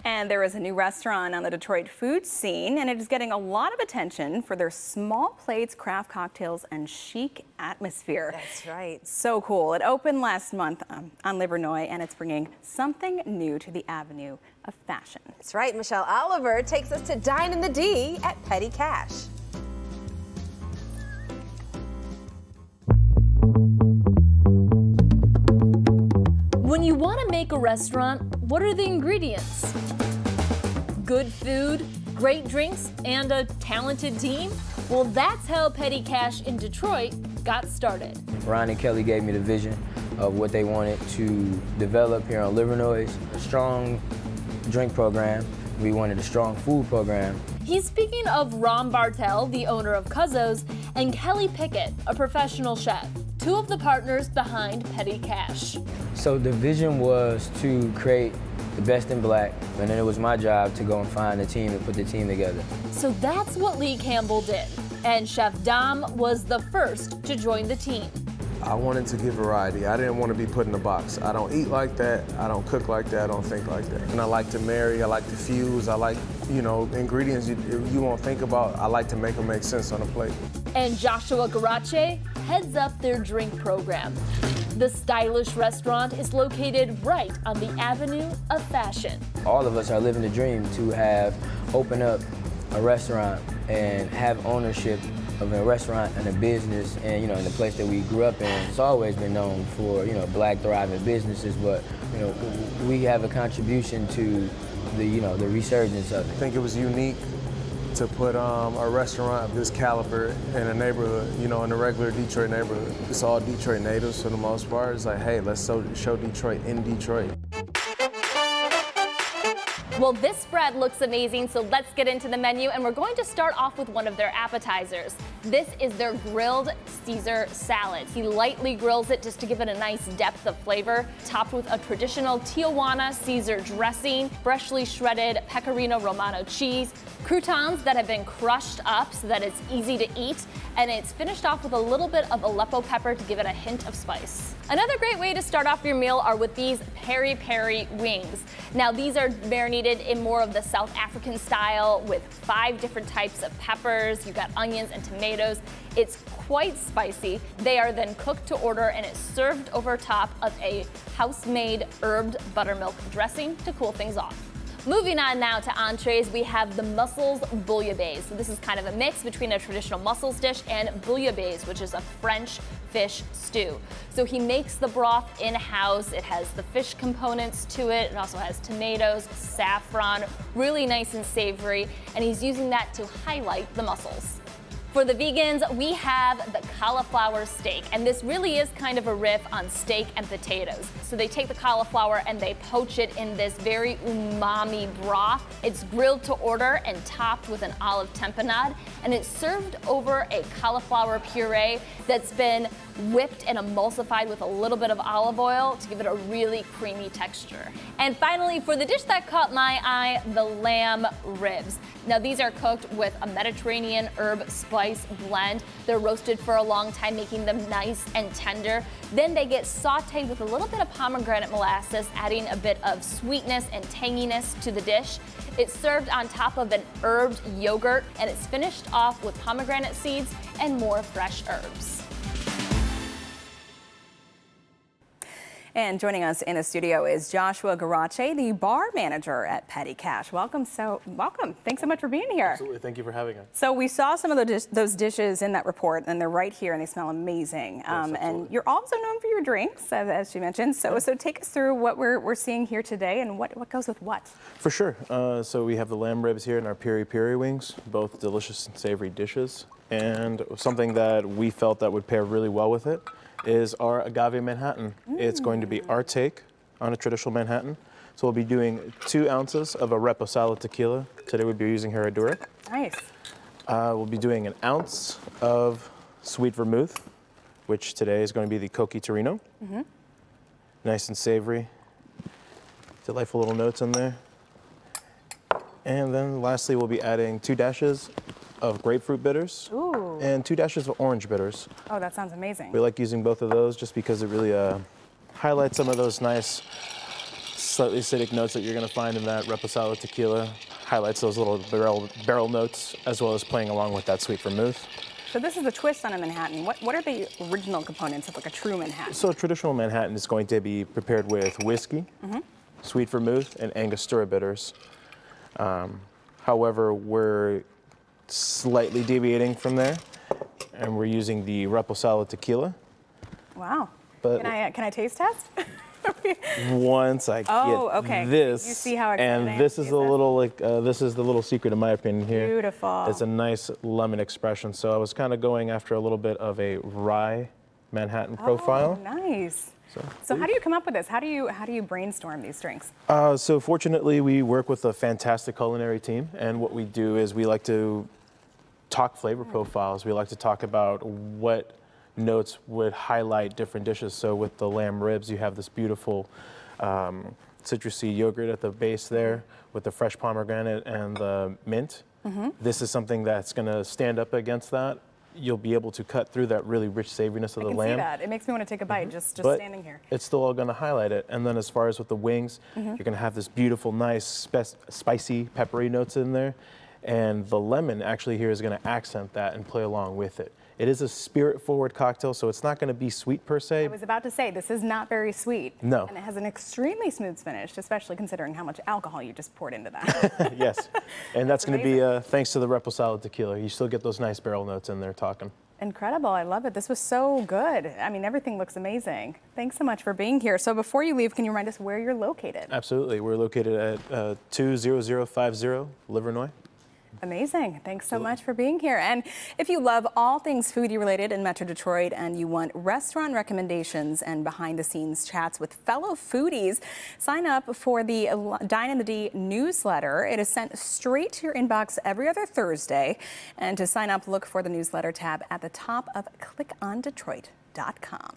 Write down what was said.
And there is a new restaurant on the Detroit food scene, and it is getting a lot of attention for their small plates, craft cocktails, and chic atmosphere. That's right. So cool. It opened last month on Livernois, and it's bringing something new to the avenue of fashion. That's right. Michelle Oliver takes us to Dine in the D at Petty Cash. When you want to make a restaurant, what are the ingredients? Good food, great drinks, and a talented team? Well, that's how Petty Cash in Detroit got started. Ron and Kelly gave me the vision of what they wanted to develop here on Livernois. A strong drink program. We wanted a strong food program. He's speaking of Ron Bartel, the owner of Cuzzo's, and Kelly Pickett, a professional chef, two of the partners behind Petty Cash. So the vision was to create the best in black, and then it was my job to go and find a team and put the team together. So that's what Lee Campbell did, and Chef Dom was the first to join the team. I wanted to give variety. I didn't want to be put in a box. I don't eat like that. I don't cook like that. I don't think like that. And I like to marry. I like to fuse. I like, ingredients you won't think about. I like to make them make sense on a plate. And Joshua Garache heads up their drink program. The stylish restaurant is located right on the avenue of fashion. All of us are living the dream to open up a restaurant and have ownership of a restaurant and a business, and in the place that we grew up in. It's always been known for black thriving businesses, but we have a contribution to the resurgence of it. I think it was unique to put a restaurant of this caliber in a neighborhood, in a regular Detroit neighborhood. It's all Detroit natives for the most part. It's like, hey, let's show Detroit in Detroit. Well, this spread looks amazing, so let's get into the menu, and we're going to start off with one of their appetizers. This is their grilled Caesar salad. He lightly grills it just to give it a nice depth of flavor, topped with a traditional Tijuana Caesar dressing, freshly shredded Pecorino Romano cheese, croutons that have been crushed up so that it's easy to eat, and it's finished off with a little bit of Aleppo pepper to give it a hint of spice. Another great way to start off your meal are with these peri-peri wings. Now, these are marinated in more of the South African style with 5 different types of peppers. You've got onions and tomatoes. It's quite spicy. They are then cooked to order, and it's served over top of a house-made herbed buttermilk dressing to cool things off. Moving on now to entrees, we have the mussels bouillabaisse. So this is kind of a mix between a traditional mussels dish and bouillabaisse, which is a French fish stew. So he makes the broth in-house. It has the fish components to it. It also has tomatoes, saffron, really nice and savory, and he's using that to highlight the mussels. For the vegans, we have the cauliflower steak, and this really is kind of a riff on steak and potatoes. So they take the cauliflower and they poach it in this very umami broth. It's grilled to order and topped with an olive tapenade, and it's served over a cauliflower puree that's been whipped and emulsified with a little bit of olive oil to give it a really creamy texture. And finally, for the dish that caught my eye, the lamb ribs. Now, these are cooked with a Mediterranean herb spice blend. They're roasted for a long time, making them nice and tender. Then they get sauteed with a little bit of pomegranate molasses, adding a bit of sweetness and tanginess to the dish. It's served on top of an herbed yogurt, and it's finished off with pomegranate seeds and more fresh herbs. And joining us in the studio is Joshua Garache, the bar manager at Petty Cash. Welcome. Welcome. Thanks so much for being here. Absolutely. Thank you for having us. So we saw some of those dishes in that report, and they're right here, and they smell amazing. Yes, and you're also known for your drinks, as you mentioned. So take us through what we're seeing here today, and what goes with what. For sure. So we have the lamb ribs here and our peri-peri wings, both delicious and savory dishes. And something that we felt that would pair really well with it is our Agave Manhattan. It's going to be our take on a traditional Manhattan. So we'll be doing 2 ounces of a Reposado tequila. Today we'll be using Herradura. Nice. We'll be doing 1 ounce of sweet vermouth, which today is going to be the Coqui Torino. Nice and savory. Delightful little notes in there. And then lastly, we'll be adding 2 dashes of grapefruit bitters. Ooh. And 2 dashes of orange bitters. Oh, that sounds amazing. We like using both of those just because it really highlights some of those nice slightly acidic notes that you're going to find in that Reposado tequila highlights those little barrel notes, as well as playing along with that sweet vermouth. So this is a twist on a Manhattan. What are the original components of like a true Manhattan? So a traditional Manhattan is going to be prepared with whiskey, sweet vermouth, and Angostura bitters. However, we're slightly deviating from there, and we're using the Reposado tequila. Wow. But Can I taste test? Once I get this, you see how excited I am and this to is use a this? little this is the little secret in my opinion here. Beautiful. It's a nice lemon expression. So I was kind of going after a little bit of a rye Manhattan profile. Oh, nice. So how do you come up with this? How do you brainstorm these drinks? So fortunately, we work with a fantastic culinary team, and what we do is we like to talk flavor profiles. We like to talk about what notes would highlight different dishes. So with the lamb ribs, you have this beautiful citrusy yogurt at the base there with the fresh pomegranate and the mint. This is something that's going to stand up against that. You'll be able to cut through that really rich savoriness of the lamb. I can see that. It makes me want to take a bite just standing here. It's still all going to highlight it. And then as far as with the wings, you're going to have this beautiful, nice, spicy, peppery notes in there. And the lemon actually here is going to accent that and play along with it. It is a spirit-forward cocktail, so it's not going to be sweet per se. I was about to say, this is not very sweet. No. And it has an extremely smooth finish, especially considering how much alcohol you just poured into that. Yes. And that's going to be thanks to the Reposado tequila. You still get those nice barrel notes in there talking. Incredible. I love it. This was so good. I mean, everything looks amazing. Thanks so much for being here. So before you leave, can you remind us where you're located? Absolutely. We're located at 20050 Livernois. Amazing. Thanks so much for being here. And if you love all things foodie related in Metro Detroit and you want restaurant recommendations and behind the scenes chats with fellow foodies, sign up for the Dine in the D newsletter. It is sent straight to your inbox every other Thursday. And to sign up, look for the newsletter tab at the top of clickondetroit.com.